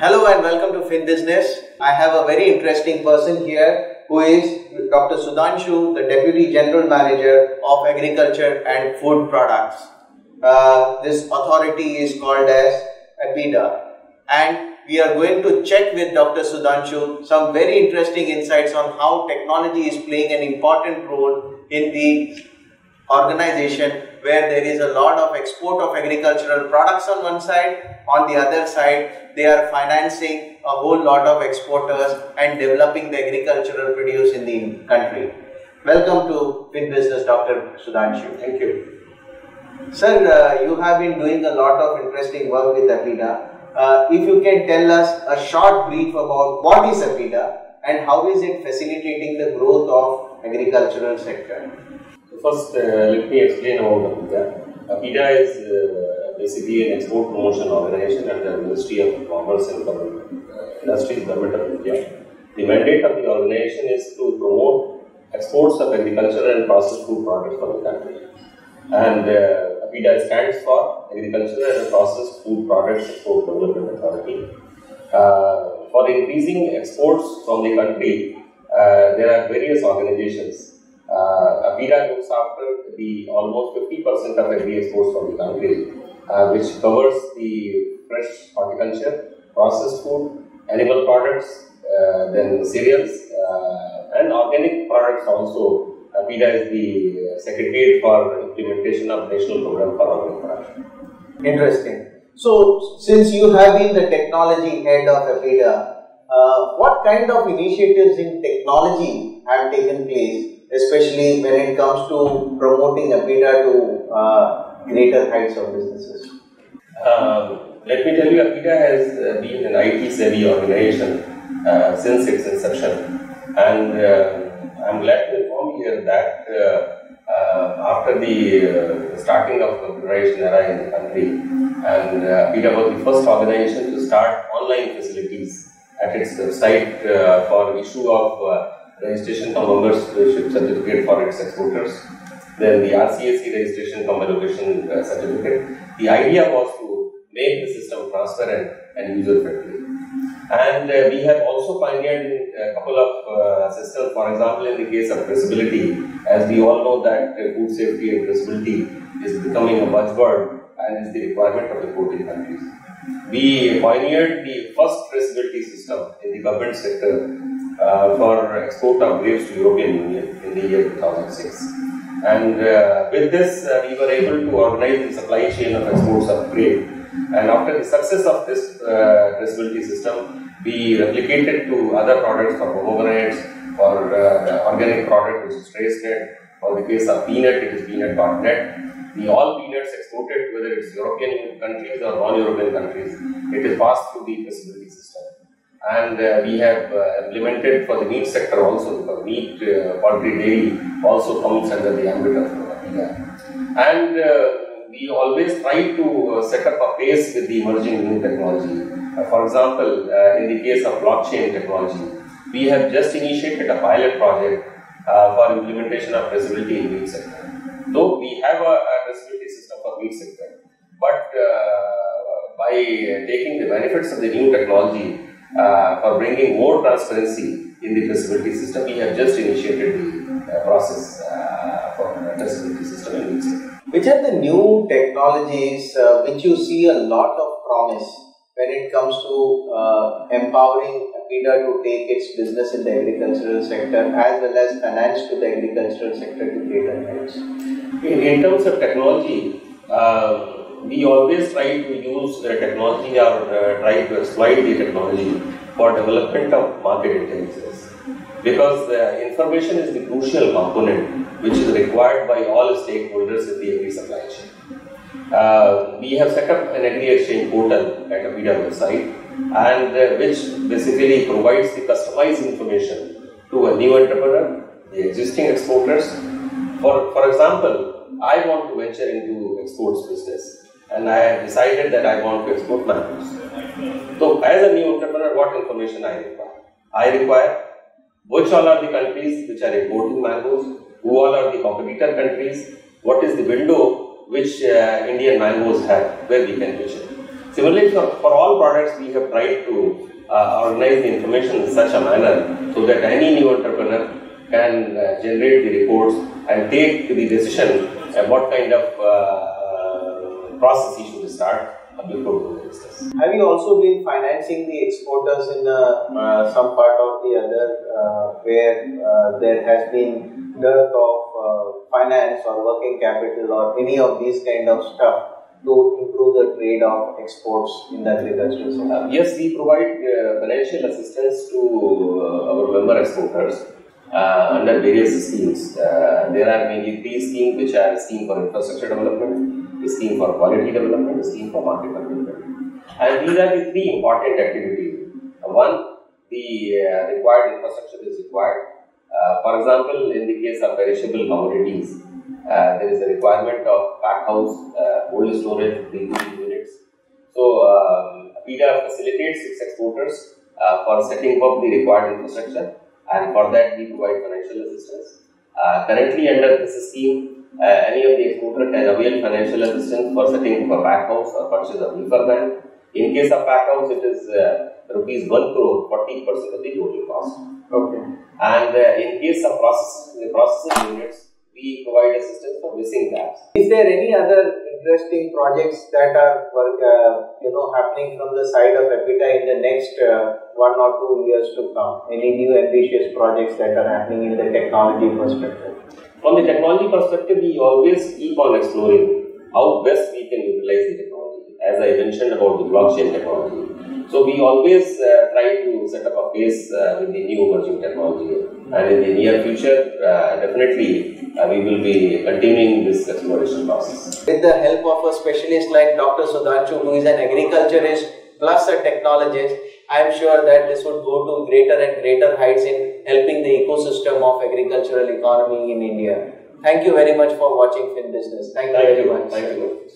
Hello and welcome to Fin Business. I have a very interesting person here who is Dr. Sudhanshu, the Deputy General Manager of Agriculture and Food Products. This authority is called as APIDA, and we are going to check with Dr. Sudhanshu some very interesting insights on how technology is playing an important role in the organization, where there is a lot of export of agricultural products on one side. On the other side, they are financing a whole lot of exporters and developing the agricultural produce in the country. Welcome to Fin Business, Dr. Sudhanshu. Thank you. Sir, you have been doing a lot of interesting work with APIDA. If you can tell us a short brief about what is APIDA and how is it facilitating the growth of agricultural sector? First, let me explain about APIDA. APIDA is basically an export promotion organization under the Ministry of Commerce and Industries, Government of India. The mandate of the organization is to promote exports of agricultural and processed food products from the country. And APIDA stands for Agricultural and Processed Food Products Export Development Authority. For increasing exports from the country, there are various organizations. APIDA looks after the almost 50% of agri exports from the country, which covers the fresh horticulture, processed food, animal products, then cereals, and organic products also. APIDA is the Secretariat for Implementation of National Program for Organic Production. Interesting. So, since you have been the technology head of APIDA, what kind of initiatives in technology have taken place, especially when it comes to promoting APIDA to greater heights of businesses? Let me tell you, APIDA has been an IT-savvy organization since its inception, and I'm glad to inform you here that after the starting of the computerization era in the country, and APIDA was the first organization to start online facilities at its website for issue of registration cum membership certificate for its exporters, then the RCAC registration cum allocation certificate. The idea was to make the system transparent and user-friendly. And we have also pioneered a couple of systems. For example, in the case of traceability, as we all know that food safety and traceability is becoming a buzzword and is the requirement of importing countries. We pioneered the first traceability system in the government sector for export of grapes to European Union in the year 2006. And with this, we were able to organize the supply chain of exports of grape. And after the success of this traceability system, we replicated to other products for pomegranates, for organic product which is TraceNet. For the case of peanut, it is peanut.net. The all peanuts exported, whether it's European countries or non-European countries, it is passed through the traceability system. And we have implemented for the meat sector also, because meat, poultry, dairy also comes under the ambit of APIDA. And we always try to set up a pace with the emerging new technology. For example, in the case of blockchain technology, we have just initiated a pilot project for implementation of traceability in meat sector. Though we have a traceability system for meat sector, but by taking the benefits of the new technology for bringing more transparency in the traceability system, we have just initiated the process for the traceability system in meat sector. Which are the new technologies which you see a lot of promise when it comes to empowering APIDA to take its business in the agricultural sector as well as finance to the agricultural sector to greater heights? In terms of technology, we always try to use technology or try to exploit the technology for development of market intelligence. Because information is the crucial component which is required by all stakeholders in the agri supply chain. We have set up an agri exchange portal at APIDA website, and which basically provides the customized information to a new entrepreneur, the existing exporters. For example, I want to venture into exports business, and I have decided that I want to export mangoes. So, as a new entrepreneur, what information I require? I require which all are the countries which are importing mangoes, who all are the competitor countries, what is the window which Indian mangoes have, where we can pitch it. Similarly, for all products, we have tried to organize the information in such a manner so that any new entrepreneur can generate the reports and take the decision what kind of process he should start before doing business. Have you also been financing the exporters in some part or the other where there has been dearth of finance or working capital or any of these kind of stuff to improve the trade of exports in the agricultural sector? Yes, we provide financial assistance to our member exporters under various schemes. There are mainly 3 schemes, which are a scheme for infrastructure development, a scheme for quality development, a scheme for market development. And these are the 3 important activities. One, the required infrastructure is required. For example, in the case of perishable commodities, there is a requirement of pack house, cold storage, pre-cooling units. So, APIDA facilitates its exporters for setting up the required infrastructure, and for that we provide financial assistance. Currently, under this scheme, any of the exporter can avail financial assistance for setting up a pack house or purchase of reefer van. In case of pack house, it is rupees 1 crore, 40% of the total cost. Okay. And in case of processing units, we provide assistance for missing gaps. Is there any other interesting projects that are happening from the side of APIDA in the next 1 or 2 years to come? Any new ambitious projects that are happening in the technology perspective? From the technology perspective, we always keep on exploring how best we can utilize the technology. As I mentioned about the blockchain technology. So we always try to set up a pace with the new emerging technology, and in the near future, definitely we will be continuing this exploration process. With the help of a specialist like Dr. Sudhanshu, who is an agriculturist plus a technologist, I am sure that this would go to greater and greater heights in helping the ecosystem of agricultural economy in India. Thank you very much for watching FinBusiness. Thank you very much. Thank you.